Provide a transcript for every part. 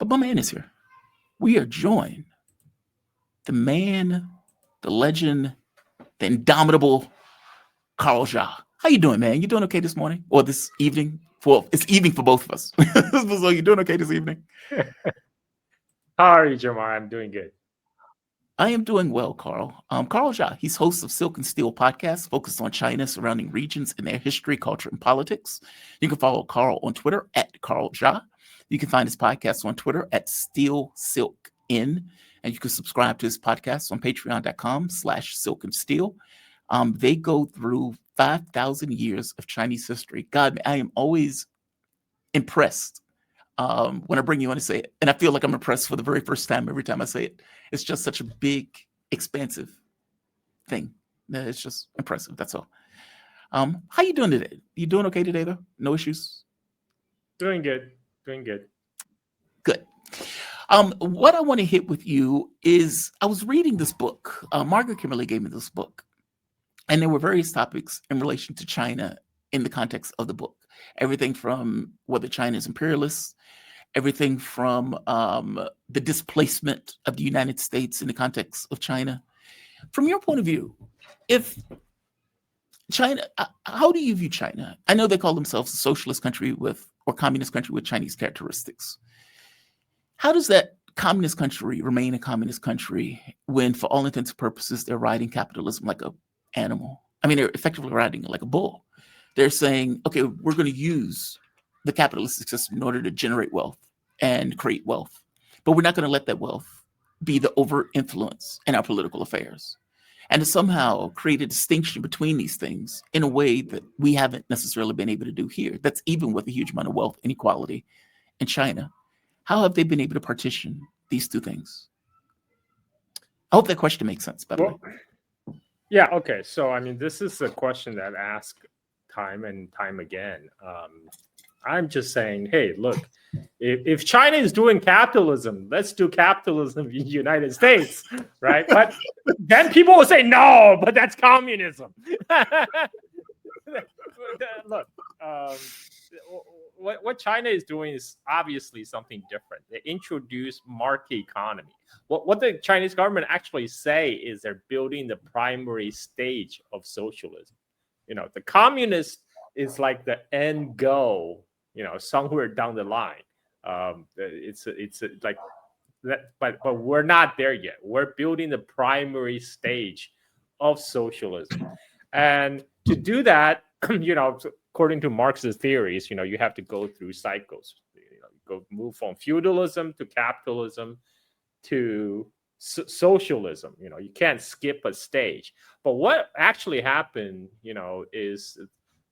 my man is here. We are joined. The man, the legend, the indomitable Carl Jha. How you doing, man? You doing okay this morning or this evening? Well, it's evening for both of us. So you doing okay this evening? How are you, Jamar? I'm doing good. I am doing well, Carl. Carl Jha, he's host of Silk and Steel podcast, focused on China, surrounding regions and their history, culture, and politics. You can follow Carl on Twitter at Carl Jha. You can find his podcast on Twitter at Steel Silk In, and you can subscribe to his podcast on patreon.com/Silk and Steel. They go through 5,000 years of Chinese history. God, I am always impressed when I bring you on to say it. And I feel like I'm impressed for the very first time every time I say it. It's just such a big, expansive thing. It's just impressive. That's all. How you doing today? You doing okay today, though? No issues? Doing good. Doing good. Good. What I want to hit with you is I was reading this book. Margaret Kimberly gave me this book. And there were various topics in relation to China in the context of the book. Everything from whether China is imperialist, everything from the displacement of the United States in the context of China. From your point of view, if China, how do you view China? I know they call themselves a socialist country or communist country with Chinese characteristics. How does that communist country remain a communist country when, for all intents and purposes, they're riding capitalism like an animal? I mean, they're effectively riding it like a bull. They're saying, okay, we're going to use the capitalistic system in order to generate wealth and create wealth. But we're not going to let that wealth be the overt influence in our political affairs. And to somehow create a distinction between these things in a way that we haven't necessarily been able to do here. That's even with a huge amount of wealth inequality in China. How have they been able to partition these two things? I hope that question makes sense, by the way. Yeah, okay. So, I mean, this is a question that I ask time and time again. I'm just saying, hey, look, if China is doing capitalism, let's do capitalism in the United States, right? But then people will say, no, but that's communism. Look, what China is doing is obviously something different. They introduce market economy. What the Chinese government actually say is they're building the primary stage of socialism. You know, the communist is like the end goal, you know, somewhere down the line. It's like that, but we're not there yet. We're building the primary stage of socialism. And to do that, you know, according to Marx's theories, you know, you have to go through cycles. You know, move from feudalism to capitalism to socialism. You know, you can't skip a stage. But what actually happened, you know, is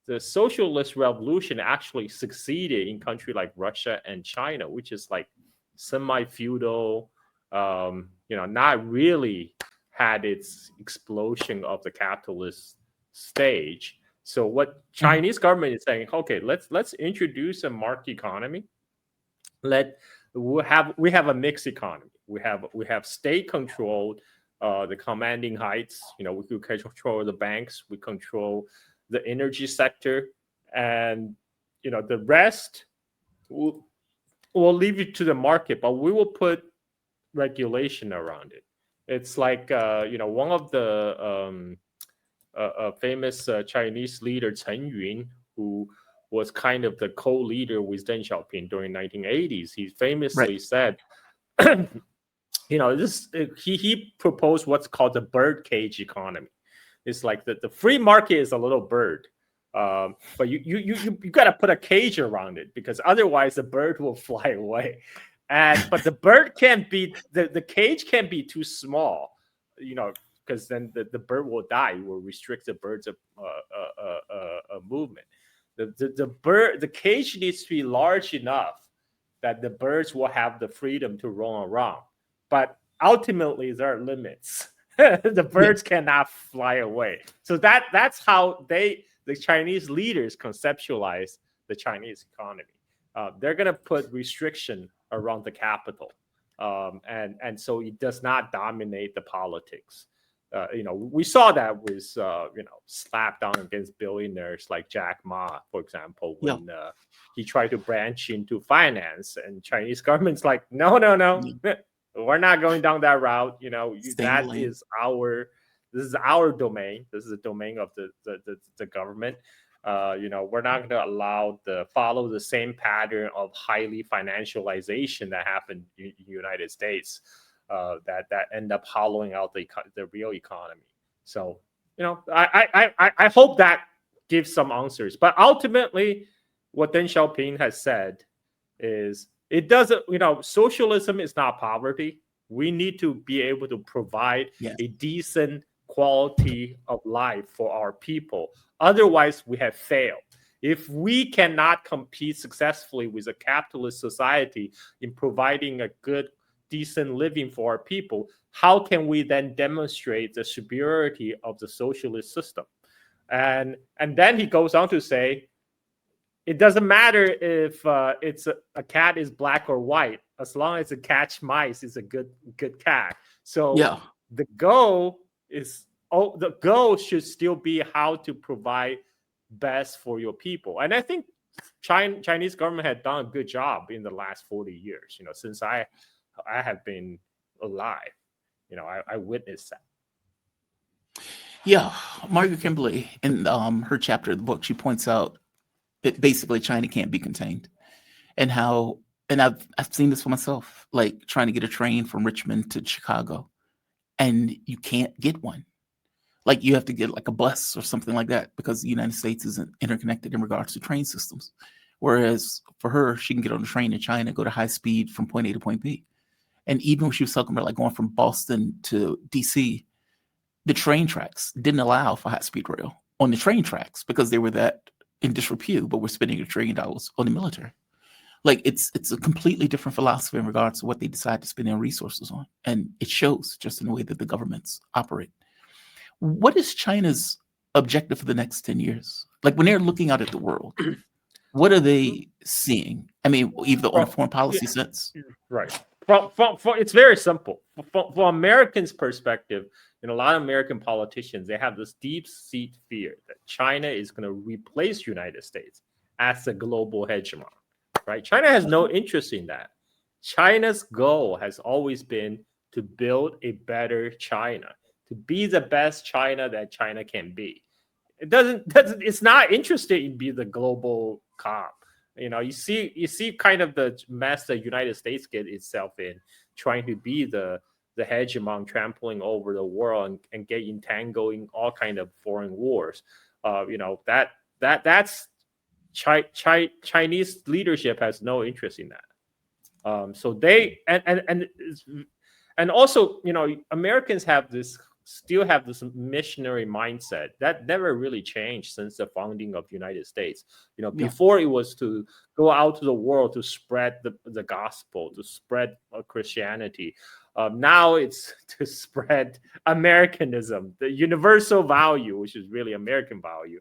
the socialist revolution actually succeeded in countries like Russia and China, which is like semi-feudal, you know, not really had its explosion of the capitalist stage. So what Chinese government is saying, okay, let's introduce a market economy. We have a mixed economy. We have state controlled the commanding heights. You know, we could control the banks. We control the energy sector, and you know the rest we'll leave it to the market, but we will put regulation around it. It's like you know, one of the famous Chinese leader Chen Yun, who was kind of the co-leader with Deng Xiaoping during 1980s. He famously said, you know, he proposed what's called the bird cage economy. It's like the free market is a little bird, but you got to put a cage around it, because otherwise the bird will fly away. But the bird can't be the cage can't be too small, you know, because then the bird will die. It will restrict the bird's movement. The cage needs to be large enough that the birds will have the freedom to roam around. But ultimately, there are limits. The birds cannot fly away. So that's how the Chinese leaders conceptualize the Chinese economy. They're going to put restriction around the capital, and so it does not dominate the politics. we saw that with slap down against billionaires like Jack Ma, for example, Yeah. when he tried to branch into finance, and Chinese government's like, no, no, no, Yeah. we're not going down that route. Stay in the That lane. is this is our domain. This is the domain of the government. We're not going to allow follow the same pattern of highly financialization that happened in the United States, that end up hollowing out the real economy. So I hope that gives some answers. But ultimately, what Deng Xiaoping has said is, it doesn't. Socialism is not poverty. We need to be able to provide Yes. a decent quality of life for our people. Otherwise, we have failed. If we cannot compete successfully with a capitalist society in providing a good, decent living for our people, how can we then demonstrate the superiority of the socialist system? And then he goes on to say, it doesn't matter if it's a cat is black or white, as long as it catch mice is a good cat. So Yeah. the goal should still be how to provide best for your people. And I think Chinese government had done a good job in the last 40 years. Since I have been alive, I witnessed that. Yeah. Margaret Kimberly, in her chapter of the book, she points out that basically China can't be contained, and how, and I've seen this for myself, like trying to get a train from Richmond to Chicago, and you can't get one. Like you have to get like a bus or something like that, because the United States isn't interconnected in regards to train systems. Whereas for her, she can get on a train in China, go to high speed from point A to point B. And even when she was talking about like going from Boston to DC, the train tracks didn't allow for high speed rail on the train tracks because they were that in disrepute, but we're spending $1 trillion on the military. Like it's a completely different philosophy in regards to what they decide to spend their resources on. And it shows just in the way that the governments operate. What is China's objective for the next 10 years? Like when they're looking out at the world, what are they seeing? I mean, either on a foreign policy sense. Right. It's very simple. For Americans' perspective, a lot of American politicians, they have this deep-seated fear that China is going to replace United States as a global hegemon. Right? China has no interest in that. China's goal has always been to build a better China, to be the best China that China can be. It's not interested in being the global comp. You see kind of the mess the United States get itself in, trying to be the hegemon, trampling over the world and get entangled in all kind of foreign wars. That's Chinese leadership has no interest in that. So they and also, Americans still have this missionary mindset that never really changed since the founding of the United States. Before it was to go out to the world to spread the gospel, to spread Christianity. Now it's to spread Americanism, the universal value, which is really American value.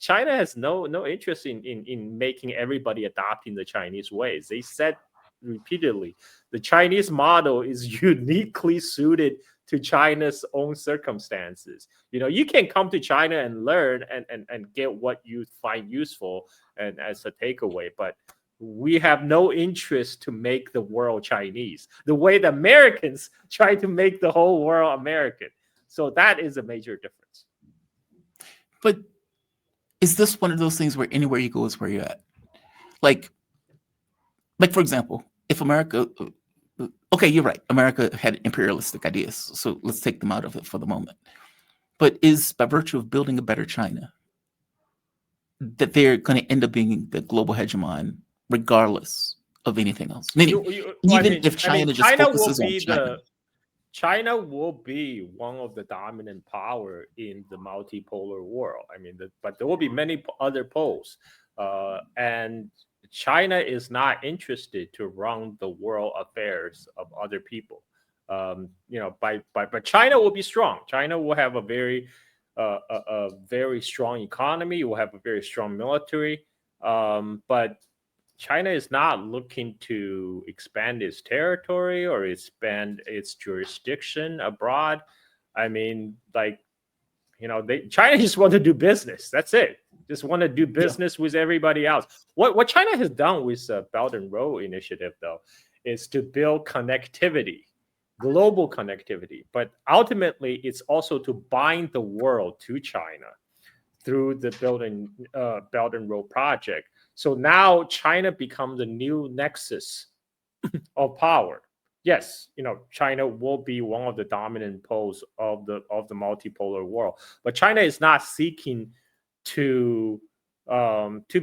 China has no interest in making everybody adopting the Chinese ways. They said repeatedly, the Chinese model is uniquely suited to China's own circumstances. You can come to China and learn and get what you find useful and as a takeaway, but we have no interest to make the world Chinese the way the Americans try to make the whole world American. So that is a major difference. But is this one of those things where anywhere you go is where you're at? Like for example, if America, okay, you're right, America had imperialistic ideas, so let's take them out of it for the moment. But is by virtue of building a better China that they're going to end up being the global hegemon regardless of anything else? Meaning, if China just focuses on China. China will be one of the dominant power in the multipolar world. But there will be many other poles, and China is not interested to run the world affairs of other people. But China will be strong. China will have a very strong economy. Will have a very strong military. But China is not looking to expand its territory or expand its jurisdiction abroad. I mean, like, China just want to do business. That's it. Just want to do Yeah. business with everybody else. What China has done with the Belt and Road Initiative, though, is to build connectivity, global connectivity. But ultimately, it's also to bind the world to China through the Belt and Road project. So now China becomes a new nexus of power. Yes, China will be one of the dominant poles of the multipolar world, but China is not seeking to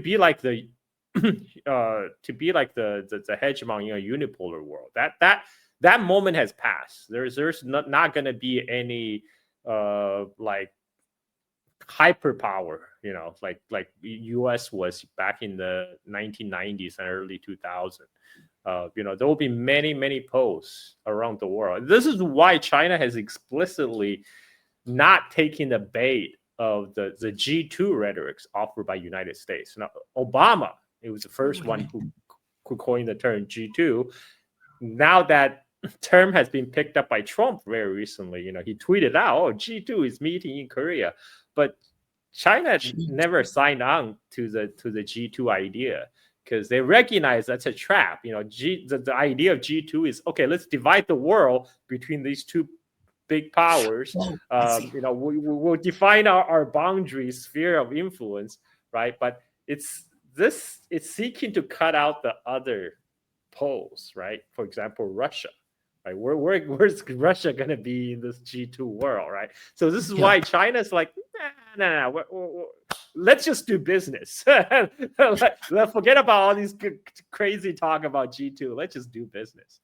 be like the the hegemon in a unipolar world. That moment has passed. There's not going to be any like hyperpower, like US was back in the 1990s and early 2000s. There will be many posts around the world. This is why China has explicitly not taken the bait of the G2 rhetorics offered by United States. Now, Obama, it was the first one who coined the term G2. Now that term has been picked up by Trump very recently. He tweeted out, "Oh, G2 is meeting in Korea," but China never signed on to the G2 idea because they recognize that's a trap. The idea of G2 is, okay, let's divide the world between these two big powers. We'll define our boundary sphere of influence, right? But it's seeking to cut out the other poles, right? For example, Russia. Right? Where's Russia going to be in this G2 world, right? So this is why China's like, no. Let's just do business. Let's forget about all these crazy talk about G2. Let's just do business.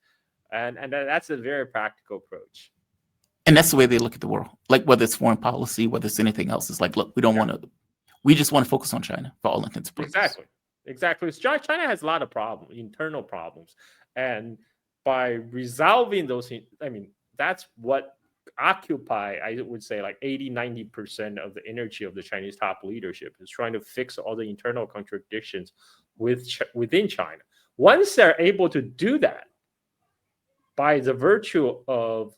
And that's a very practical approach. And that's the way they look at the world. Like whether it's foreign policy, whether it's anything else, it's like, look, we don't want to. We just want to focus on China for all intents and purposes. Exactly. China has a lot of problems, internal problems, and by resolving those, I mean, that's what occupy, I would say, like 80-90% of the energy of the Chinese top leadership is trying to fix all the internal contradictions within China. Once they're able to do that, by the virtue of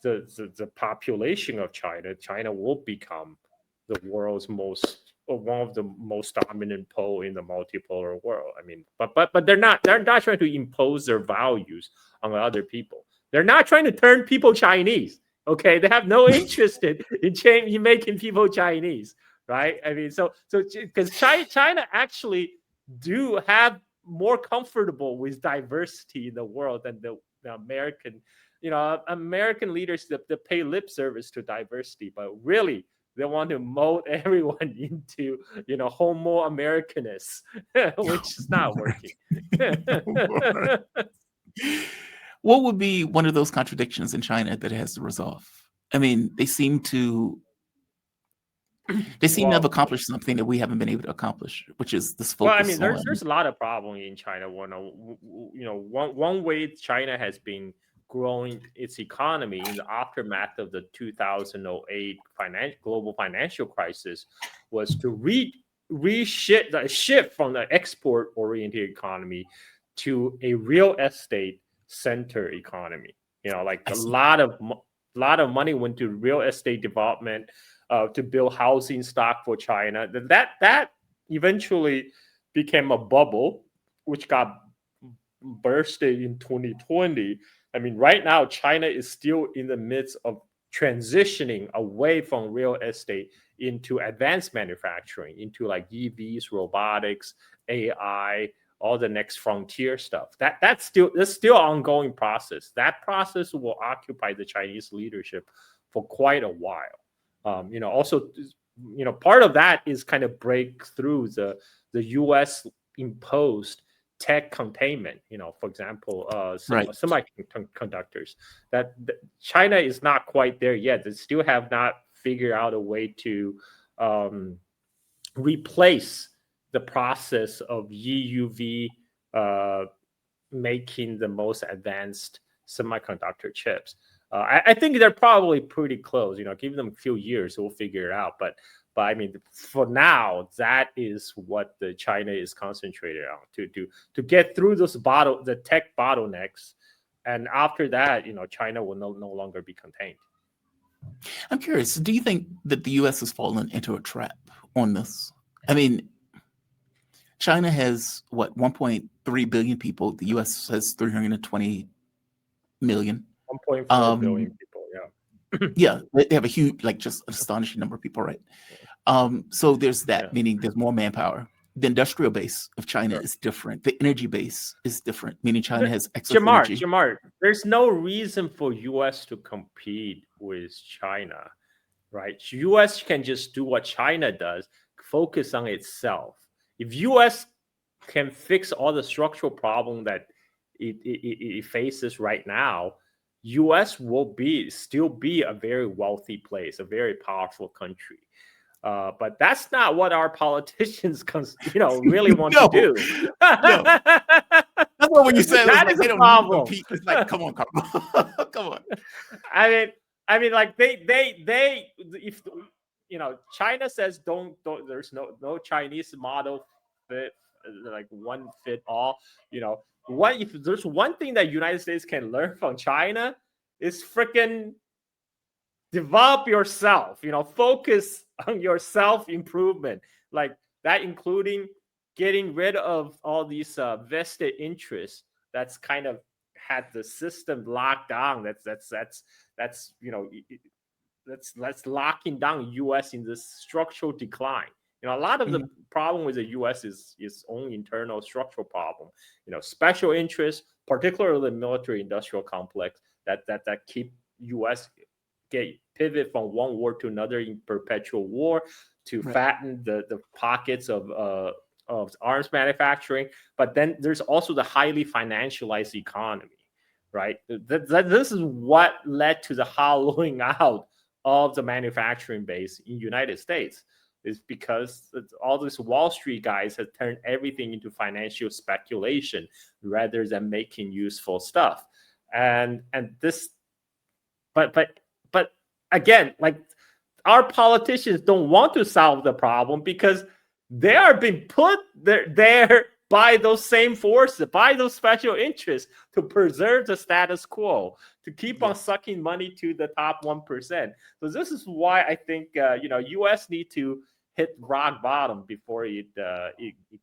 the population of China will become the world's one of the most dominant pole in the multipolar world. I mean, but they're not trying to impose their values on other people. They're not trying to turn people Chinese. Okay, they have no interest in making people Chinese, right? I mean, so because China actually do have more comfortable with diversity in the world than the American. American leaders that pay lip service to diversity, but really they want to mold everyone into, Homo Americanus, which is not working. What would be one of those contradictions in China that it has to resolve? I mean, they seem to have accomplished something that we haven't been able to accomplish, which is this focus. Well, I mean, there's a lot of problems in China. One way China has been growing its economy in the aftermath of the 2008 global financial crisis was to shift from the export-oriented economy to a real estate-centered economy. Like a lot of money went to real estate development to build housing stock for China. That eventually became a bubble, which got bursted in 2020. I mean, right now, China is still in the midst of transitioning away from real estate into advanced manufacturing, into like EVs, robotics, AI, all the next frontier stuff. That's still an ongoing process. That process will occupy the Chinese leadership for quite a while. Also, part of that is kind of break through the U.S. imposed tech containment, for example, semiconductors, that China is not quite there yet. They still have not figured out a way to replace the process of EUV making the most advanced semiconductor chips. I think they're probably pretty close. Give them a few years, we'll figure it out. But I mean, for now, that is what the China is concentrated on to get through the tech bottlenecks, and after that, China will no longer be contained. I'm curious, do you think that the US has fallen into a trap on this? I mean, China has what, 1.3 billion people. The US has 320 million. 1.4 billion Um, people. Yeah. yeah, they have a huge, like just astonishing number of people, right? So there's Yeah. that, meaning there's more manpower. The industrial base of China Sure. is different. The energy base is different, meaning China has excess Jamar, energy. Jamar, there's no reason for US to compete with China, right? US can just do what China does, focus on itself. If US can fix all the structural problem that it faces right now, US will still be a very wealthy place, a very powerful country. But that's not what our politicians, really want to No, do. no. That's why when you said it was That like is they a don't need to problem. compete, it's like, come on, Carl. Come on. I mean, like they, if China says don't, there's no Chinese model fit, like one fit all. What if there's one thing that United States can learn from China is freaking develop yourself. Focus on your self improvement, like that, including getting rid of all these vested interests that's kind of had the system locked down. That's that's locking down US in this structural decline. A lot of the Mhm. problem with the US is only internal structural problem. Special interests, particularly the military industrial complex, that keep US get pivot from one war to another in perpetual war to Right. fatten the pockets of arms manufacturing. But then there's also the highly financialized economy, right? This is what led to the hollowing out of the manufacturing base in United States, is because all these Wall Street guys have turned everything into financial speculation rather than making useful stuff. And this, but again, like, our politicians don't want to solve the problem because they are being put there by those same forces, by those special interests, to preserve the status quo, to keep on sucking money to the top 1%. So this is why I think US need to hit rock bottom before it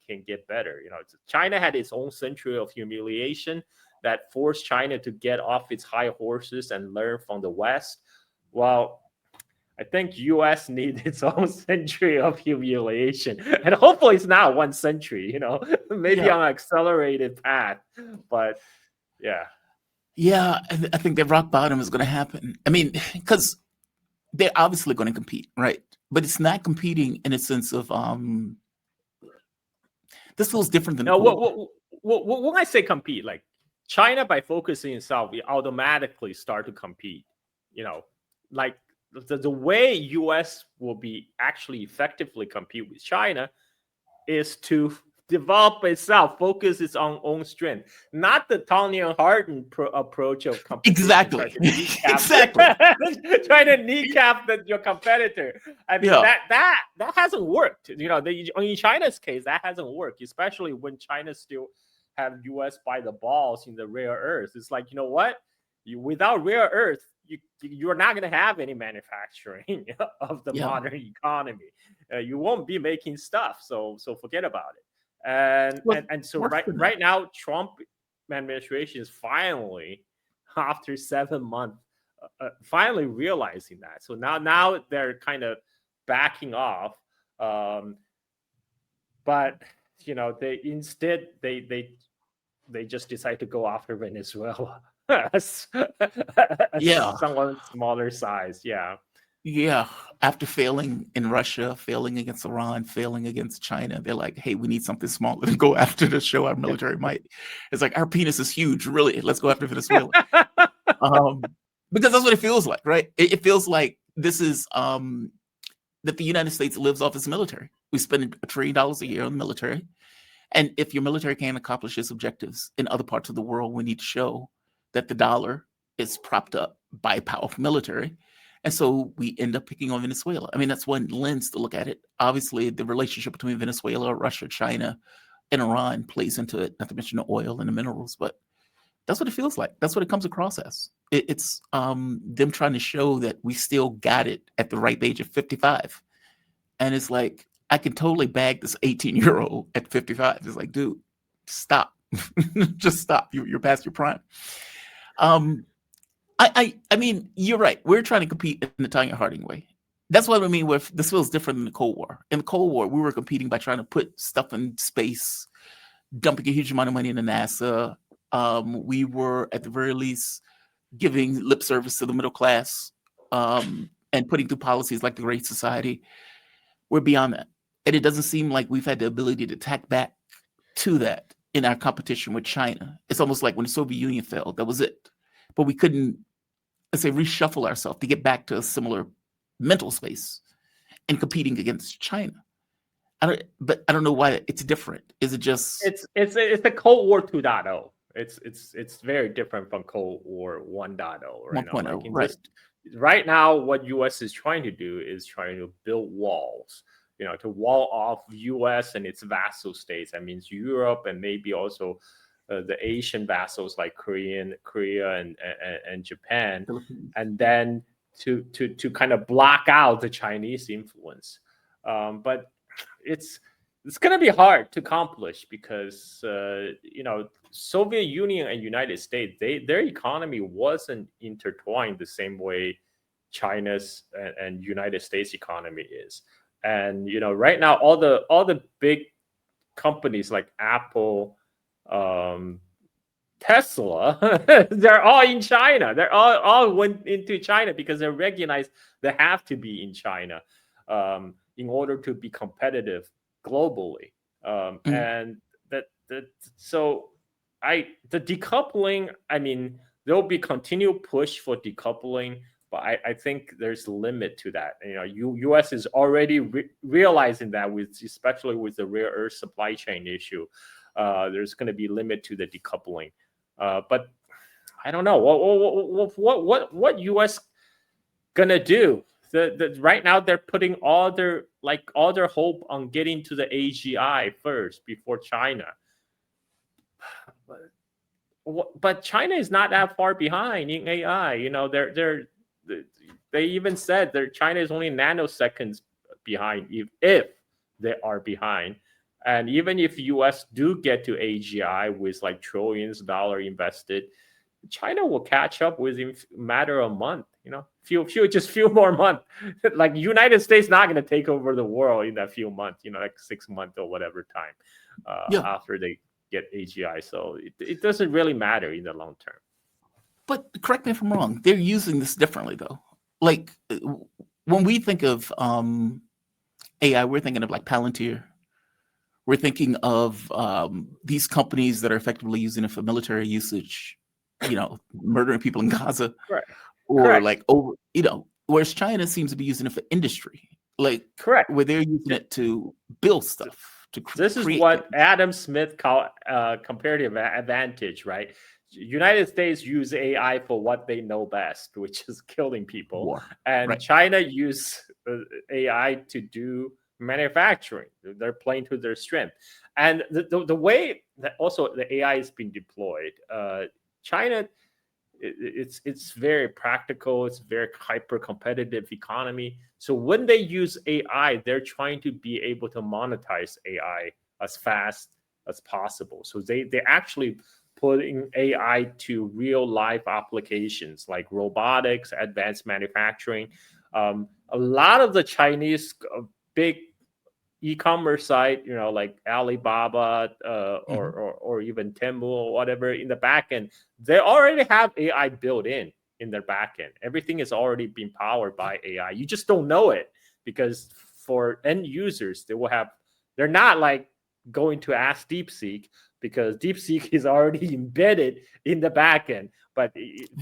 can get better. China had its own century of humiliation that forced China to get off its high horses and learn from the West. Well, I think US needs its own century of humiliation, and hopefully it's not one century. Maybe Yeah. on an accelerated path. But yeah, Yeah, I think that rock bottom is going to happen. I mean, because they're obviously going to compete, right? But it's not competing in a sense of this feels different than the now Cold War. when I say compete, like China, by focusing itself, we automatically start to compete. Like the way US will be actually effectively compete with China is to develop itself, focus its own strength, not the Tony and Harden approach of competition. Exactly. Try to kneecap, Exactly. trying to kneecap your competitor. I mean, Yeah. that hasn't worked. In China's case, that hasn't worked, especially when China still have US by the balls in the rare earth. It's like, what? Without rare earth, you're not going to have any manufacturing of the Yeah. modern economy. You won't be making stuff, so forget about it. And Well, so worse than that. right now, Trump administration is finally, after 7 months, finally realizing that. So now they're kind of backing off. But they instead they just decide to go after Venezuela as Yeah. someone smaller size. Yeah. Yeah. After failing in Russia, failing against Iran, failing against China, they're like, hey, we need something smaller to go after to show our military might. It's like, our penis is huge. Really? Let's go after Venezuela. Because that's what it feels like, right? It feels like this is that the United States lives off its military. We spend $1 trillion a year on the military. And if your military can't accomplish its objectives in other parts of the world, we need to show that the dollar is propped up by a powerful military. And so we end up picking on Venezuela. I mean, that's one lens to look at it. Obviously, the relationship between Venezuela, Russia, China, and Iran plays into it, not to mention the oil and the minerals. But That's what it feels like. That's what it comes across as. It's them trying to show that we still got it at the ripe age of 55. And it's like, I can totally bag this 18-year-old at 55. It's like, dude, stop. Just stop. You're past your prime. Um, I mean, you're right. We're trying to compete in the Tanya Harding way. That's what I mean with this feels different than the Cold War. In the Cold War, we were competing by trying to put stuff in space, dumping a huge amount of money into NASA. We were at the very least giving lip service to the middle class, and putting through policies like the Great Society. We're beyond that. And it doesn't seem like we've had the ability to tack back to that in our competition with China. It's almost like when the Soviet Union fell, that was it. But we couldn't, let's say, reshuffle ourselves to get back to a similar mental space in competing against China. But I don't know why it's different. Is it just it's the Cold War 2.0. It's very different from Cold War 1.0 right now. 1.0, Like right? Right now, what U.S. is trying to do is trying to build walls, to wall off U.S. and its vassal states. That means Europe and maybe also the Asian vassals like Korea and Japan, and then to kind of block out the Chinese influence. But it's going to be hard to accomplish because Soviet Union and United States, their economy wasn't intertwined the same way China's and United States economy is. And right now all the big companies like Apple, Tesla, they're all in China. They're all went into China because they recognize they have to be in China in order to be competitive globally. And so the decoupling, I mean, there'll be continued push for decoupling, but I think there's a limit to that. U.S. is already realizing that, especially with the rare earth supply chain issue, there's going to be limit to the decoupling. But I don't know what U.S. gonna do. Right now they're putting all their hope on getting to the AGI first before China. But China is not that far behind in AI. They even said that China is only nanoseconds behind if they are behind. And even if US do get to AGI with like trillions of dollars invested, China will catch up within a matter of a month. Few more months. Like United States not going to take over the world in that few months. Like 6 months or whatever time after they get AGI. So it doesn't really matter in the long term. But correct me if I'm wrong. They're using this differently though. Like when we think of AI, we're thinking of like Palantir. We're thinking of these companies that are effectively using it for military usage, murdering people in Gaza, right? Or Correct. like whereas China seems to be using it for industry, like correct, where they're using it to build stuff. This is what Adam Smith called comparative advantage, right? United States use AI for what they know best, which is killing people, War, and right. China use AI to do manufacturing. They're playing to their strength, and the way that also the AI is being deployed, China, it's very practical. It's very hyper competitive economy. So when they use AI, they're trying to be able to monetize AI as fast as possible. So they actually putting AI to real life applications like robotics, advanced manufacturing. A lot of the Chinese big e-commerce site, like Alibaba or even Temu or whatever, in the back end, they already have AI built in their back end. Everything is already being powered by AI. You just don't know it because for end users, they're not like going to ask DeepSeek because DeepSeek is already embedded in the back end. But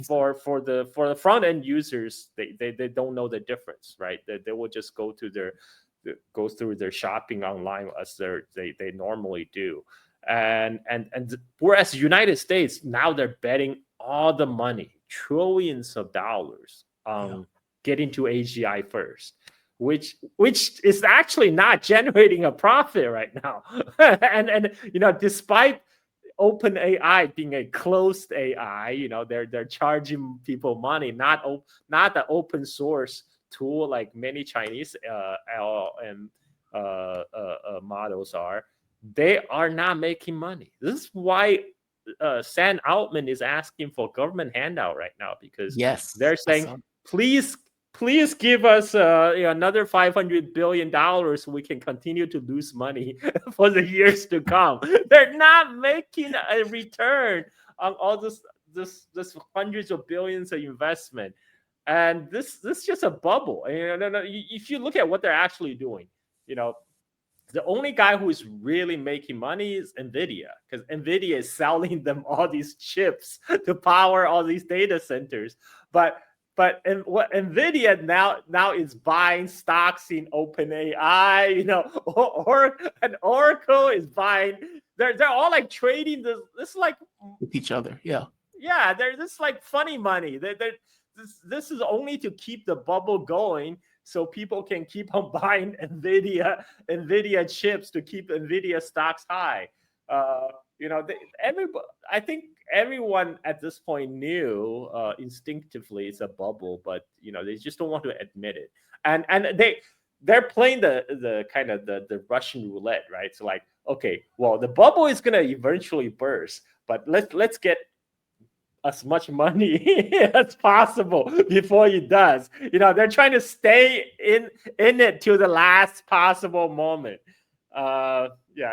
for the front end users, they don't know the difference, right? They will just go through their shopping online as they normally do, and whereas United States now they're betting all the money, trillions of dollars, on getting to AGI first, which is actually not generating a profit right now, and despite open AI being a closed AI, they're charging people money, not the open source tool like many Chinese LLM models are. They are not making money. This is why Sam Altman is asking for government handout right now, because Yes, they're I saying, saw. please give us another $500 billion so we can continue to lose money for the years to come. They're not making a return on all this hundreds of billions of investment. And this is just a bubble. If you look at what they're actually doing, the only guy who is really making money is Nvidia, because Nvidia is selling them all these chips to power all these data centers. But what Nvidia now is buying stocks in OpenAI, and Oracle is buying. They're all like trading this like With each other. Yeah. yeah, they're this like funny money. This is only to keep the bubble going, so people can keep on buying Nvidia chips to keep Nvidia stocks high. I think everyone at this point knew instinctively it's a bubble, but they just don't want to admit it. And they're playing the kind of the Russian roulette, right? So like, okay, well, the bubble is gonna eventually burst, but let's get as much money as possible before it does. They're trying to stay in it till the last possible moment. Yeah,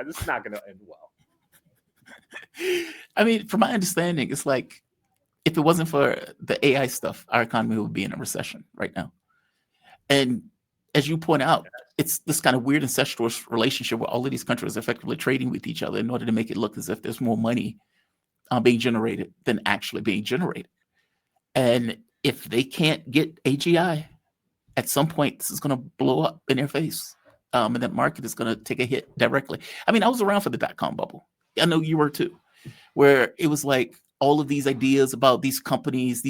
this is not going to end well. I mean, from my understanding, it's like if it wasn't for the AI stuff, our economy would be in a recession right now. And as you point out, it's this kind of weird incestuous relationship where all of these countries are effectively trading with each other in order to make it look as if there's more money being generated than actually being generated. And if they can't get AGI, at some point, this is going to blow up in their face. And that market is going to take a hit directly. I mean, I was around for the dot-com bubble. I know you were too, where it was like all of these ideas about these companies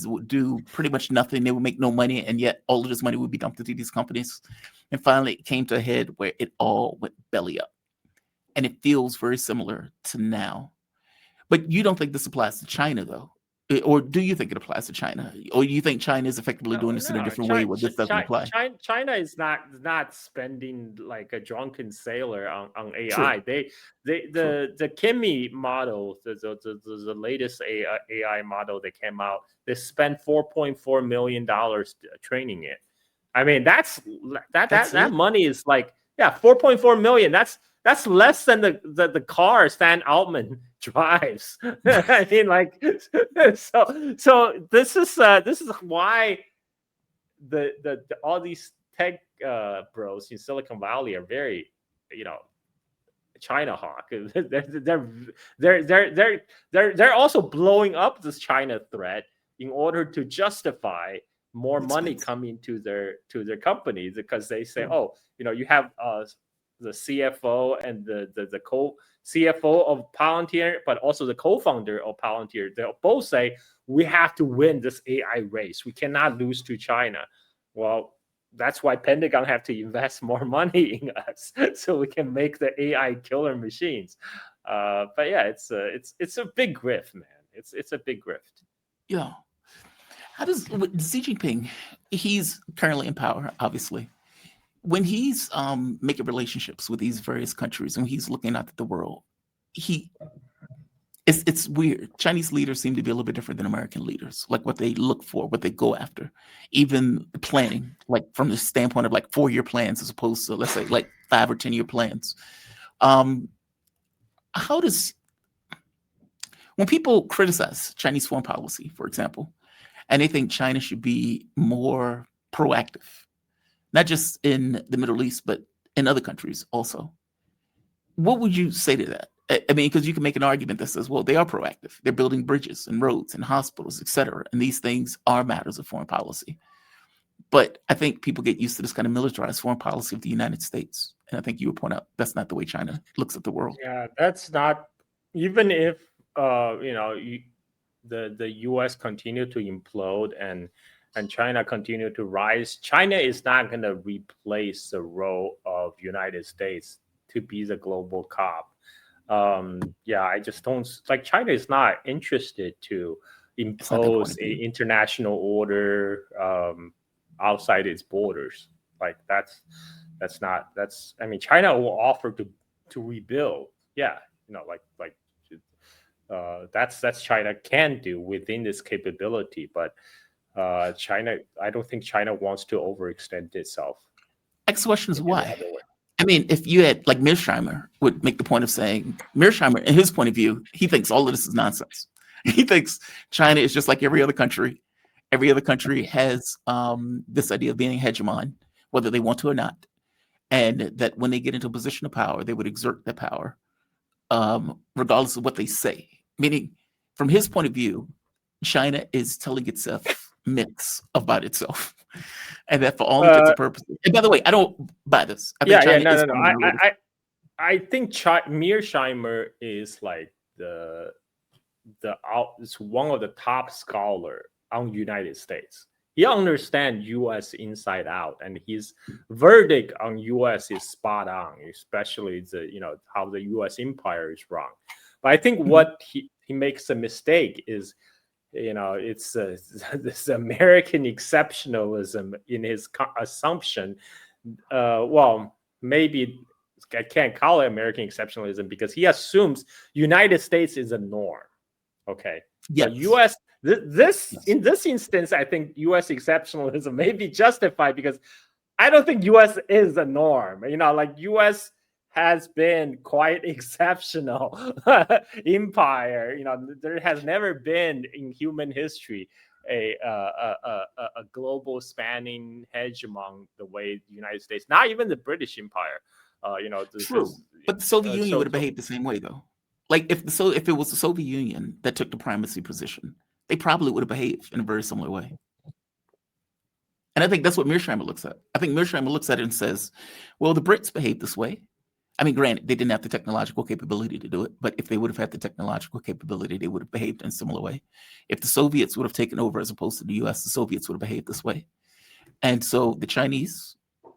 would do pretty much nothing. They would make no money. And yet all of this money would be dumped into these companies. And finally, it came to a head where it all went belly up. And it feels very similar to now. But you don't think this applies to China, though? Or do you think it applies to China? Or you think China is effectively doing this in a different way where this doesn't apply? China is not spending like a drunken sailor on AI. True. The Kimi model, the latest AI model that came out, they spent $4.4 million training it. I mean, that money is like, yeah, 4.4 million. That's less than the car Sam Altman drives. I mean, like, so this is why the all these tech bros in Silicon Valley are very, China hawk. They're also blowing up this China threat in order to justify more money coming to their companies, because they say, you have the CFO and the co-CFO of Palantir, but also the co-founder of Palantir. They both say, we have to win this AI race. We cannot lose to China. Well, that's why Pentagon have to invest more money in us so we can make the AI killer machines. But yeah, it's a big grift, man. It's a big grift. Yeah. How does Xi Jinping? He's currently in power, obviously. When he's making relationships with these various countries and he's looking out at the world, it's weird. Chinese leaders seem to be a little bit different than American leaders, like what they look for, what they go after, even planning, like from the standpoint of like 4-year plans as opposed to, let's say, like 5 or 10-year plans. How does, when people criticize Chinese foreign policy, for example, and they think China should be more proactive, not just in the Middle East, but in other countries also, what would you say to that? I mean, because you can make an argument that says, well, they are proactive. They're building bridges and roads and hospitals, et cetera. And these things are matters of foreign policy. But I think people get used to this kind of militarized foreign policy of the United States. And I think you would point out that's not the way China looks at the world. Yeah, that's not, even if, the U.S. continue to implode and China continue to rise, China is not going to replace the role of United States to be the global cop. Yeah, I just don't like China is not interested to It's not their point impose of a view. international order outside its borders. Like that's not that's I mean China will offer to rebuild. Yeah, like that's China can do within this capability, but China I don't think China wants to overextend itself Next question is in any why. other way. I mean, if you had like Mearsheimer would make the point of saying Mearsheimer, in his point of view, he thinks all of this is nonsense. He thinks China is just like every other country. Every other country has this idea of being a hegemon, whether they want to or not, and that when they get into a position of power, they would exert that power, regardless of what they say. Meaning, from his point of view, China is telling itself myths about itself, and that for all intents Uh, and purposes. And by the way, I don't buy this. I think yeah, China no, is no, no. fundamentally. I think Mearsheimer is like is one of the top scholar on United States. He understands U.S. inside out, and his verdict on U.S. is spot on, especially the how the U.S. empire is wrong. But I think Mhm. what he makes a mistake is it's this American exceptionalism in his assumption. Well, maybe I can't call it American exceptionalism because he assumes United States is a norm. Okay, so Yes. U.S. This Yes. in this instance, I think U.S. exceptionalism may be justified because I don't think U.S. is a norm. Like U.S. has been quite exceptional empire. There has never been in human history a global spanning hegemon the way the United States, not even the British Empire. True. But the Soviet Union would So have behaved the same way, though. Like if it was the Soviet Union that took the primacy position, they probably would have behaved in a very similar way. And I think that's what Mearsheimer looks at. I think Mearsheimer looks at it and says, well, the Brits behaved this way. I mean, granted, they didn't have the technological capability to do it, but if they would have had the technological capability, they would have behaved in a similar way. If the Soviets would have taken over as opposed to the US, the Soviets would have behaved this way. And so the Chinese,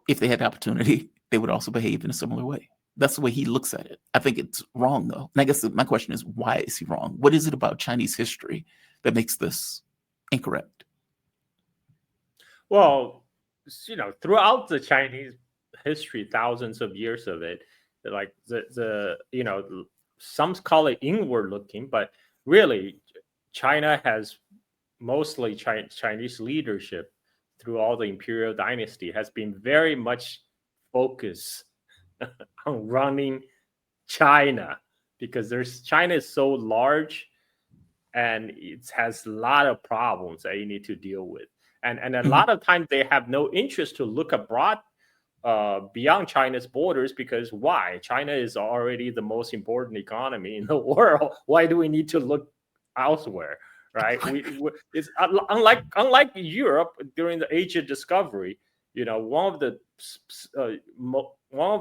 if they had the opportunity, they would also behave in a similar way. That's the way he looks at it. I think it's wrong, though. And I guess my question is, why is he wrong? What is it about Chinese history that makes this incorrect? well, throughout the Chinese history, thousands of years of it, like some call it inward looking, but really, China has mostly Chinese leadership through all the imperial dynasty has been very much focused on running China because there's China is so large and it has a lot of problems that you need to deal with. And a Mhm. lot of times they have no interest to look abroad beyond China's borders because why? China is already the most important economy in the world. Why do we need to look elsewhere? Right? It's unlike Europe during the Age of Discovery. One of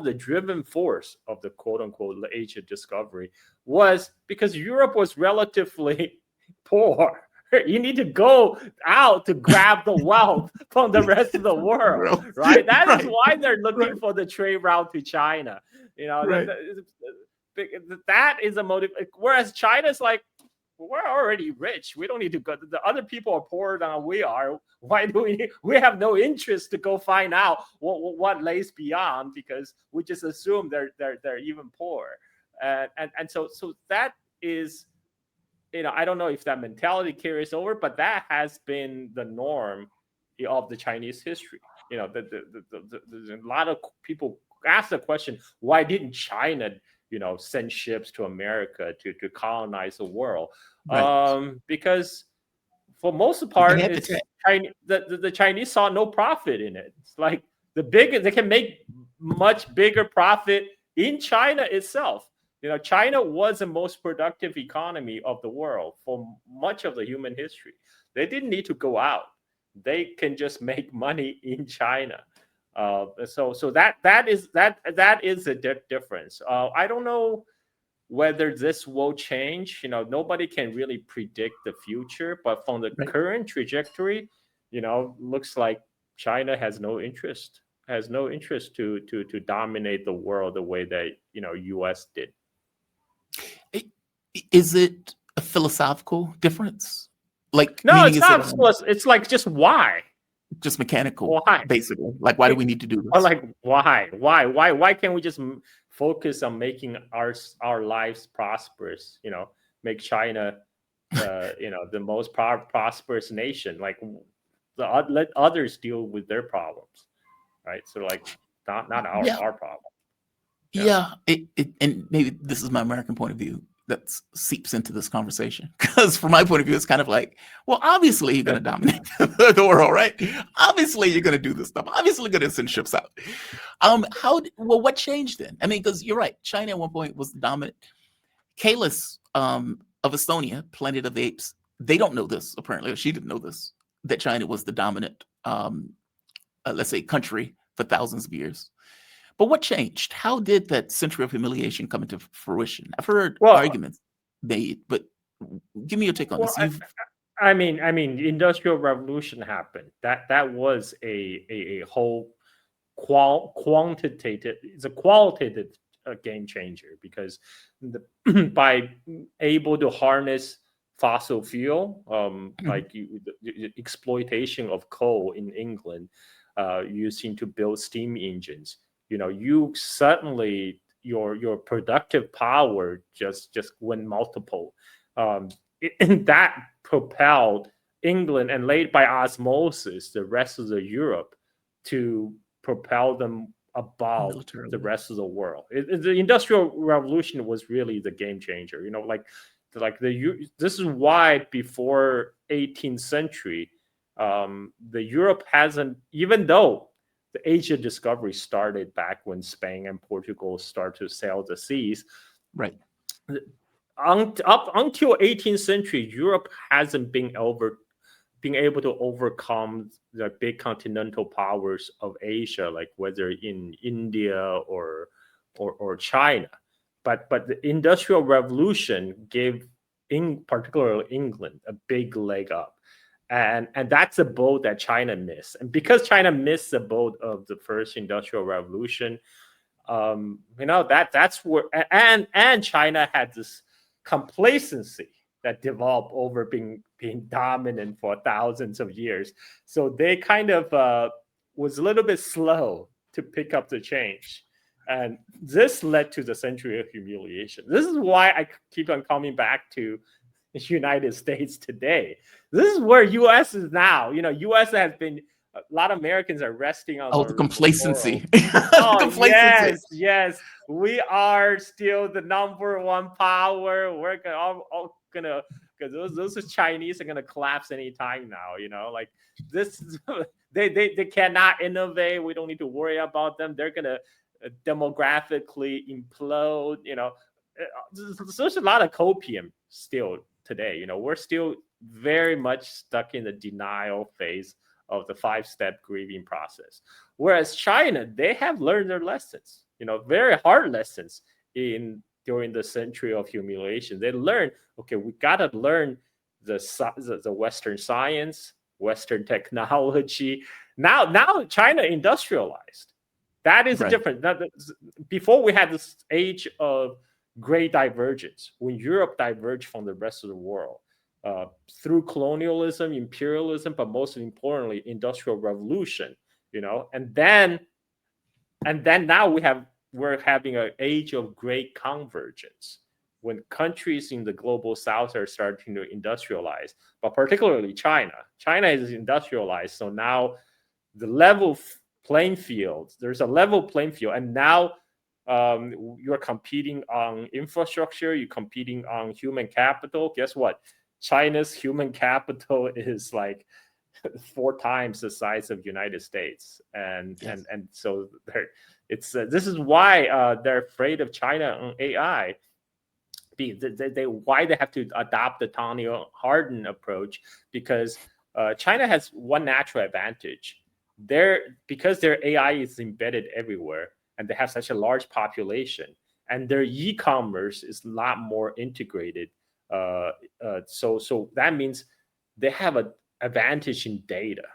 the driven force of the quote unquote Age of Discovery was because Europe was relatively poor. You need to go out to grab the wealth from the rest of the world, Well, right? That is right, why they're looking right, for the trade route to China. You know, right. that is a motive. Whereas China's like, we're already rich. We don't need to go. The other people are poorer than we are. Why do we? We have no interest to go find out what lays beyond because we just assume they're even poorer. So that is I don't know if that mentality carries over, but that has been the norm of the Chinese history. A lot of people ask the question, why didn't China, send ships to America to colonize the world? Right. Because for most Because they part, had the it's tech. Chinese. The Chinese saw no profit in it. It's like they can make much bigger profit in China itself. China was the most productive economy of the world for much of the human history. They didn't need to go out. They can just make money in China. So that is a difference. I don't know whether this will change. Nobody can really predict the future, but from the Right. current trajectory, looks like China has no interest to dominate the world the way that US did. Is it a philosophical difference? Like, No, meaning it's is it not. It's like just why, just mechanical, why, basically? Like, why do we need to do or this? like why can't we just focus on making our lives prosperous? Make China, the most prosperous nation. Like let others deal with their problems, right? So like not Yeah, our problem. Yeah. yeah. And maybe this is my American point of view that seeps into this conversation. Because from my point of view, it's kind of like, well, obviously you're going to dominate the world, right? Obviously you're going to do this stuff. Obviously you're going to send ships out. What changed then? I mean, because you're right. China at one point was the dominant. Kalis of Estonia, Planet of the Apes, they don't know this, apparently, or she didn't know this, that China was the dominant, let's say, country for thousands of years. But what changed? How did that century of humiliation come into fruition? I've heard Well, arguments made, but give me your take on well, this. You've the Industrial Revolution happened. That was a whole quantitative. It's a qualitative game changer because by able to harness fossil fuel, like the exploitation of coal in England, using to build steam engines. You suddenly your productive power just went multiple. And that propelled England and laid by osmosis the rest of the Europe to propel them above the militarily. rest of the world. The Industrial Revolution was really the game changer. This is why before 18th century, the Europe hasn't, even though the Asia discovery started back when Spain and Portugal started to sail the seas. Right. Up until 18th century, Europe hasn't been able to overcome the big continental powers of Asia, like whether in India or China. But the Industrial Revolution gave, in particular England, a big leg up. And that's a boat that China missed. And because China missed the boat of the first Industrial Revolution, that's where, and China had this complacency that developed over being dominant for thousands of years. So they kind of was a little bit slow to pick up the change. And this led to the century of humiliation. This is why I keep on coming back to the United States today. This is where U.S. is now. U.S. has been, a lot of Americans are resting on Oh, the the complacency. laurels. The Oh complacency. yes, we are still the number one power. We're all gonna, because those Chinese are gonna collapse anytime now. Like this, they cannot innovate. We don't need to worry about them. They're gonna demographically implode. There's a lot of copium still today. We're still very much stuck in the denial phase of the 5-step grieving process. Whereas China, they have learned their lessons, very hard lessons during the century of humiliation. They learned, okay, we got to learn the Western science, Western technology. Now China industrialized. That is Right. different. Before we had this age of great divergence, when Europe diverged from the rest of the world, through colonialism, imperialism, but most importantly, industrial revolution. And then now we're having an age of great convergence when countries in the global south are starting to industrialize, but particularly China. China is industrialized, so now the level playing field. There's a level playing field, and now you're competing on infrastructure. You're competing on human capital. Guess what? China's human capital is like 4 times the size of United States, and Yes. and so this is why they're afraid of China on AI. Why they have to adopt the Tony Harden approach, because China has one natural advantage. Because their AI is embedded everywhere, and they have such a large population, and their e-commerce is a lot more integrated. So that means they have an advantage in data.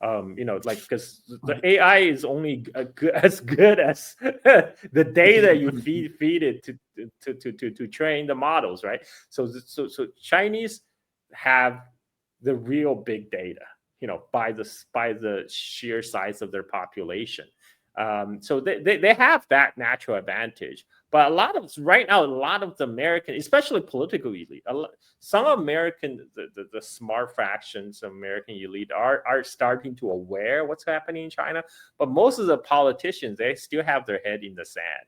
Like because the Right. AI is only as good as the data you feed it to train the models, right? So Chinese have the real big data, by the sheer size of their population. So they have that natural advantage. But right now, a lot of the American, especially political elite, some American, the smart fractions of American elite are starting to aware what's happening in China. But most of the politicians, they still have their head in the sand,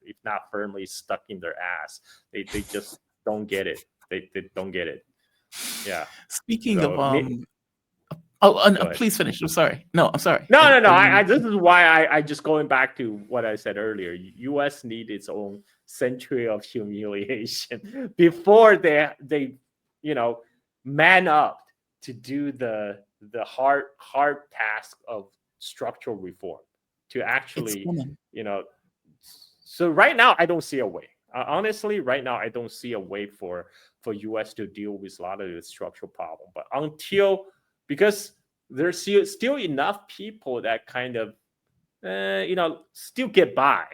if not firmly stuck in their ass. They just don't get it. They don't get it. Yeah. Speaking of So oh, go ahead. please finish. I'm sorry. No, I'm sorry. No. I didn't mean. This is why I just going back to what I said earlier. U.S. need its own century of humiliation before they man up to do the hard task of structural reform to It's actually coming. you know. So right now I don't see a way. Honestly, right now I don't see a way for U.S. to deal with a lot of the structural problem. But because there's still enough people that kind of still get by.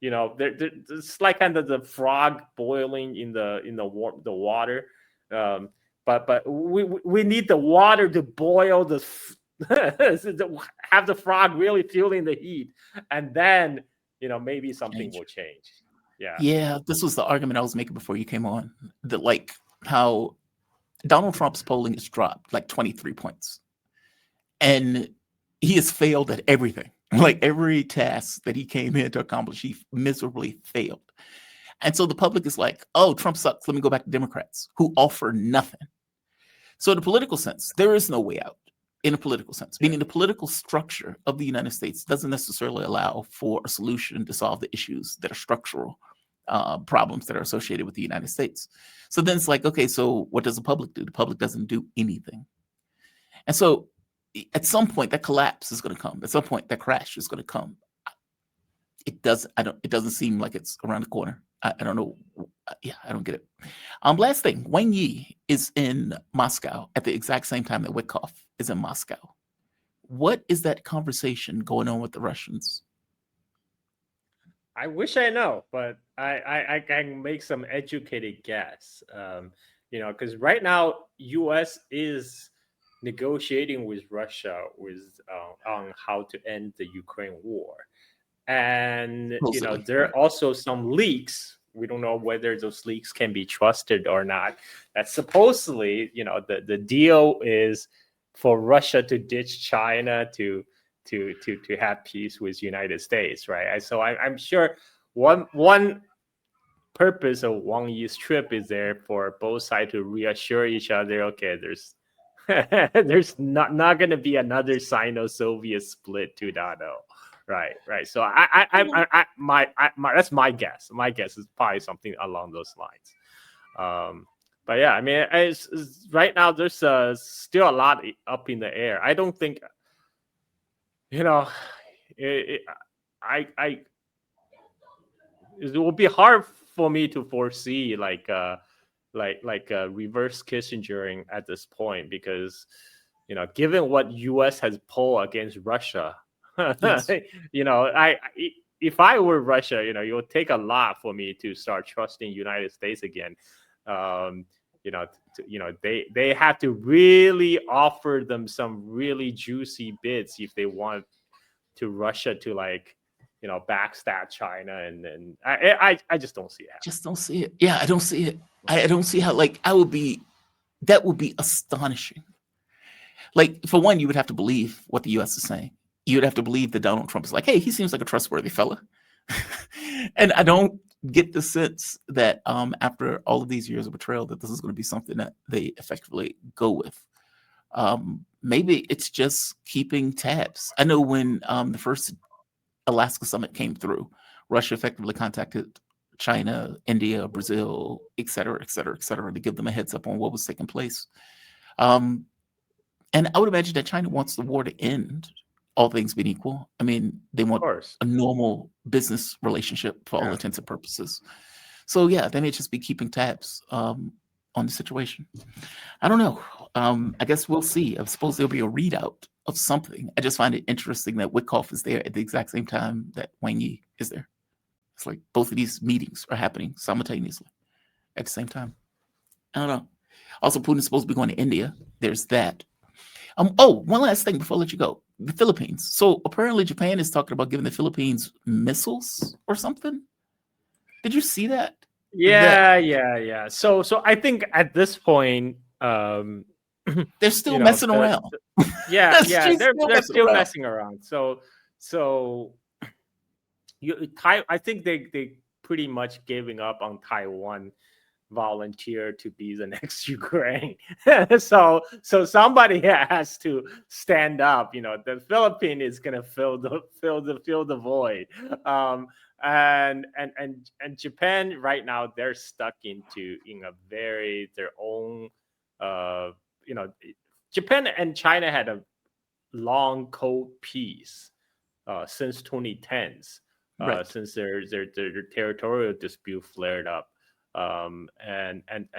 It's like kind of the frog boiling in the water. But we need the water to boil have the frog really feeling the heat, and then maybe something Change. will change. Yeah. Yeah, this was the argument I was making before you came on. That like how Donald Trump's polling has dropped like 23 points. And he has failed at everything. Like every task that he came in to accomplish, he miserably failed. And so the public is like, oh, Trump sucks. Let me go back to Democrats who offer nothing. So, in a political sense, there is no way out. In a political sense, Yeah. meaning the political structure of the United States doesn't necessarily allow for a solution to solve the issues that are structural problems that are associated with the United States. So then it's like, okay, so what does the public do? The public doesn't do anything. And so at some point that collapse is going to come. At some point that crash is going to come. It doesn't seem like it's around the corner. I don't know. Yeah, I don't get it. Last thing, Wang Yi is in Moscow at the exact same time that Witkoff is in Moscow. What is that conversation going on with the Russians? I wish I know, but I can make some educated guess. Because right now U.S. is negotiating with Russia on how to end the Ukraine war, and Supposedly, there right? are also some leaks. We don't know whether those leaks can be trusted or not. That supposedly, the deal is for Russia to ditch China to have peace with United States, right? So I'm sure one purpose of Wang Yi's trip is there for both sides to reassure each other. Okay, there's there's not going to be another Sino-Soviet split 2.0. Right. So my that's my guess. My guess is probably something along those lines. But yeah, I mean, right now there's still a lot up in the air. I don't think it, it, I it will be hard for me to foresee like reverse Kissinger at this point, because given what U.S. has pulled against Russia, Yes. I if I were Russia, it would take a lot for me to start trusting United States again. They have to really offer them some really juicy bits if they want to Russia to backstab China, and I just don't see it happening. Just don't see it. Yeah, I don't see it. I don't see how, like, that would be astonishing. Like, for one, you would have to believe what the US is saying. You would have to believe that Donald Trump is like, hey, he seems like a trustworthy fella. And I don't get the sense that after all of these years of betrayal, that this is going to be something that they effectively go with. Maybe it's just keeping tabs. I know when the first Alaska summit came through, Russia effectively contacted China, India, Brazil, et cetera, to give them a heads up on what was taking place. And I would imagine that China wants the war to end, all things being equal. I mean, they Of want course. a normal business relationship for all Yeah. intents and purposes. So yeah, they may just be keeping tabs on the situation. I don't know. I guess we'll see. I suppose there'll be a readout of something. I just find it interesting that Wickoff is there at the exact same time that Wang Yi is there. It's like both of these meetings are happening simultaneously at the same time. I don't know. Also, Putin's supposed to be going to India. There's that. Oh, one last thing before I let you go. The Philippines. So apparently Japan is talking about giving the Philippines missiles or something. Did you see that? Yeah. So I think at this point, they're still messing around. They're still messing around. So I think they pretty much giving up on Taiwan volunteer to be the next Ukraine. so somebody has to stand up. The Philippines is gonna fill the void. And Japan right now, they're stuck in a very their own Japan and China had a long cold peace since 2010s, since their territorial dispute flared up. And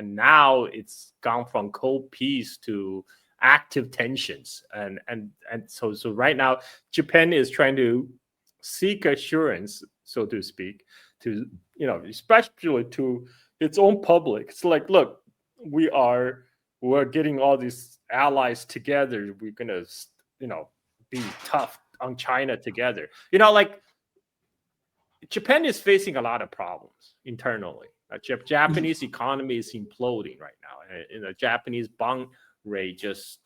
now it's gone from cold peace to active tensions, and so right now Japan is trying to seek assurance, so to speak, to especially to its own public. It's like, look, we're getting all these allies together. We're gonna be tough on China together. Like Japan is facing a lot of problems internally. Japanese economy is imploding right now. The Japanese bond rate just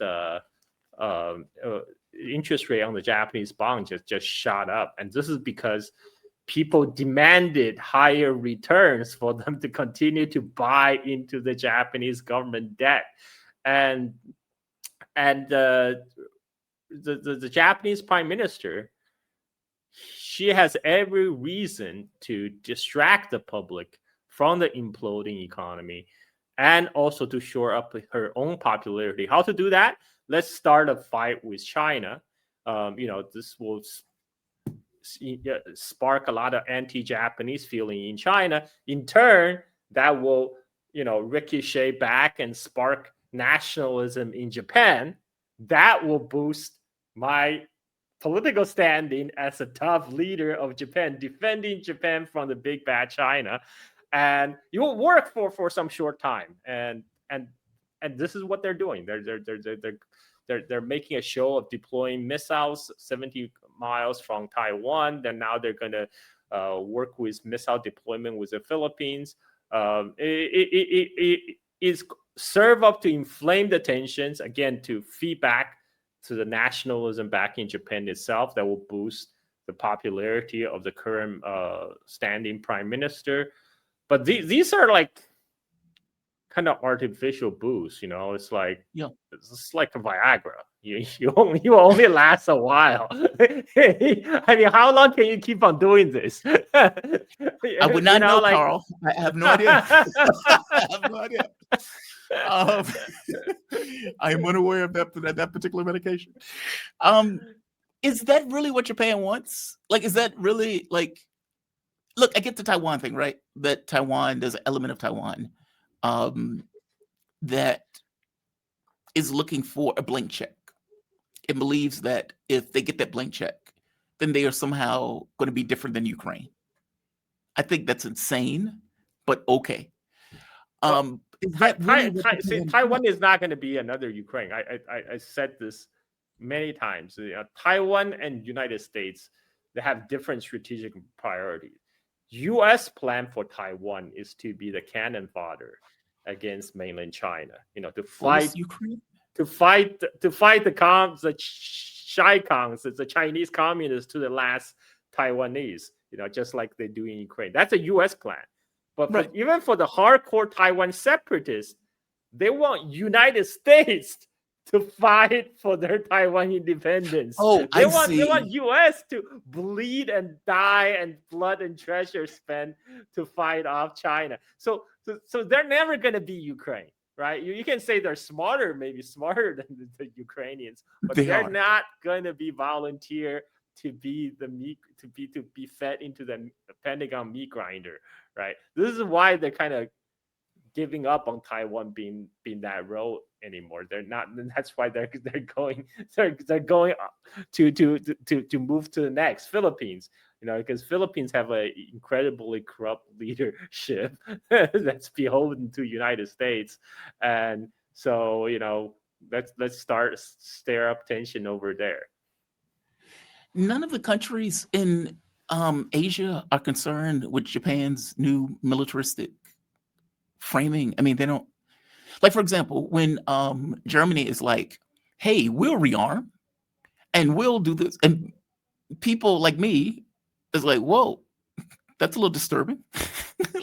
interest rate on the Japanese bond just shot up, and this is because people demanded higher returns for them to continue to buy into the Japanese government debt, and the Japanese Prime Minister, she has every reason to distract the public from the imploding economy and also to shore up her own popularity. How to do that? Let's start a fight with China. This will spark a lot of anti-Japanese feeling in China. In turn, that will ricochet back and spark nationalism in Japan. That will boost my political standing as a tough leader of Japan, defending Japan from the big bad China. And it will work for some short time, and this is what they're doing. They're making a show of deploying missiles 70 miles from Taiwan. Then now they're going to work with missile deployment with the Philippines. It is serve up to inflame the tensions again, to feed back to the nationalism back in Japan itself. That will boost the popularity of the current standing prime minister. But these are like kind of artificial boosts, It's like it's like a Viagra. You only last a while. I mean, how long can you keep on doing this? I would not know, Carl. I have no idea. I have no idea. I am unaware of that particular medication. Is that really what Japan wants? Like, is that really like? Look, I get the Taiwan thing, right? That Taiwan, there's an element of Taiwan that is looking for a blank check. It believes that if they get that blank check, then they are somehow going to be different than Ukraine. I think that's insane, but okay. Taiwan is not going to be another Ukraine. I said this many times. Taiwan and United States, they have different strategic priorities. U.S. plan for Taiwan is to be the cannon fodder against mainland China. To fight Ukraine, to fight the Shikongs, the Chinese communists, to the last Taiwanese. Just like they do in Ukraine. That's a U.S. plan. But even for the hardcore Taiwan separatists, they want United States to fight for their Taiwan independence. They want U.S. to bleed and die and blood and treasure spent to fight off China. So they're never going to be Ukraine, right? You can say they're maybe smarter than the Ukrainians, but they're not going to be volunteer to be to be fed into the Pentagon meat grinder, right? This is why they're kind of giving up on Taiwan being that role anymore. They're not. That's why they're going to move to the next Philippines. Because Philippines have a incredibly corrupt leadership that's beholden to United States, and so let's start stir up tension over there. None of the countries in Asia are concerned with Japan's new militaristic framing. I mean, they don't, like, for example, when Germany is like, hey, we'll rearm and we'll do this. And people like me is like, whoa, that's a little disturbing.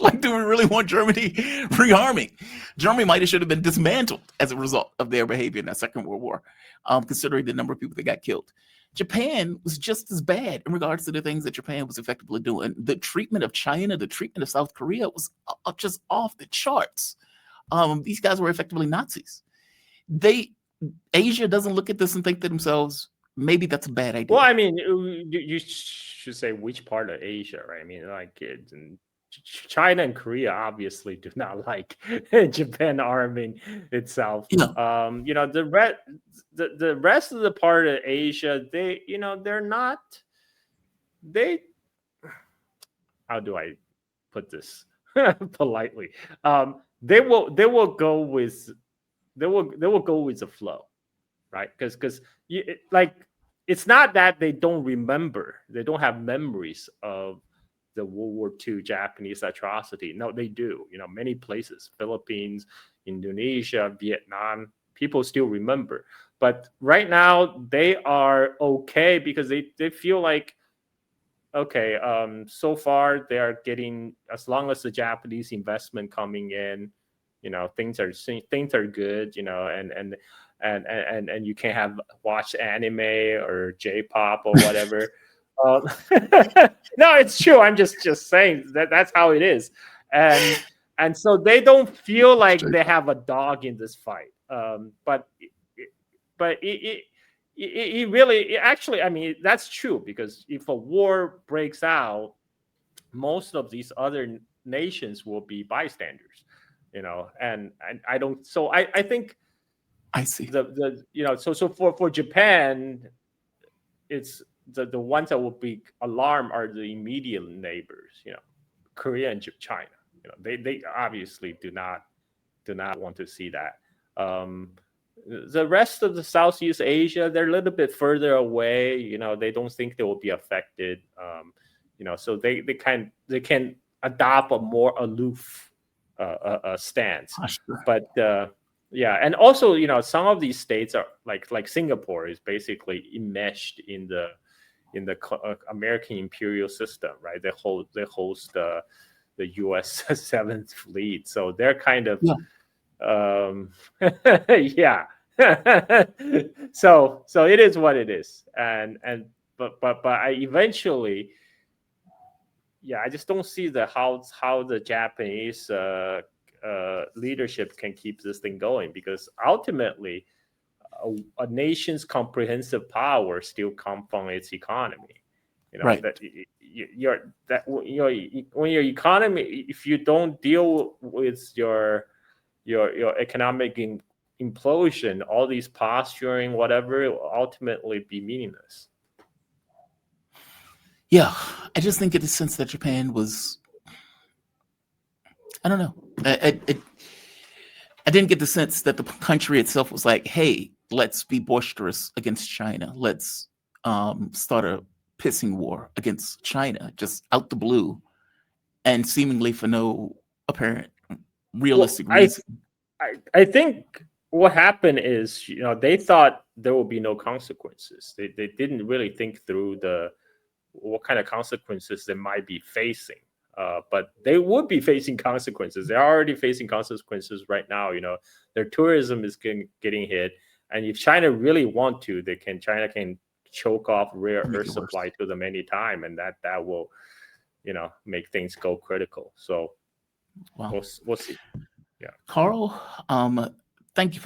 Like, do we really want Germany rearming? Germany might have should have been dismantled as a result of their behavior in that Second World War, considering the number of people that got killed. Japan was just as bad in regards to the things that Japan was effectively doing. The treatment of China, the treatment of South Korea was just off the charts. These guys were effectively Nazis. Asia doesn't look at this and think to themselves, maybe that's a bad idea. Well, I mean, you should say which part of Asia, right? I mean, like China and Korea obviously do not like Japan arming itself. Yeah. The rest of the part of Asia, they're not. How do I put this politely? They will go with the flow, right? Because it's not that they don't remember, they don't have memories of the World War II Japanese atrocity. No, they do. Many places, Philippines, Indonesia, Vietnam, people still remember. But right now they are okay because they feel like, okay, so far they are getting, as long as the Japanese investment coming in, things are good, and you can have watch anime or J-pop or whatever. No, it's true. I'm just saying that's how it is, and so they don't feel like they have a dog in this fight. But it really, actually, I mean, that's true, because if a war breaks out, most of these other nations will be bystanders, and I don't. So I think I see. So for Japan, it's the ones that will be alarmed are the immediate neighbors, Korea and China. They obviously do not want to see that. The rest of the Southeast Asia, they're a little bit further away. They don't think they will be affected. So they can adopt a more aloof stance. Sure. But yeah, and also some of these states are like Singapore is basically enmeshed in the American imperial system, right? They host the U.S. Seventh Fleet, so they're kind of yeah. So it is what it is, but I eventually, I just don't see how the Japanese leadership can keep this thing going, because ultimately a nation's comprehensive power still comes from its economy. Right. When your economy, if you don't deal with your economic implosion, all these posturing, whatever, will ultimately be meaningless. Yeah, I just think, in the sense that Japan was, I don't know. I didn't get the sense that the country itself was like, hey, let's be boisterous against China. Let's start a pissing war against China, just out the blue, and seemingly for no apparent realistic reason. I think what happened is, they thought there will be no consequences. They didn't really think through what kind of consequences they might be facing. But they would be facing consequences. They're already facing consequences right now. Their tourism is getting hit, and if China really want to, China can choke off rare earth supply to them anytime, and that will, make things go critical. So we'll see. Yeah, Carl, thank you for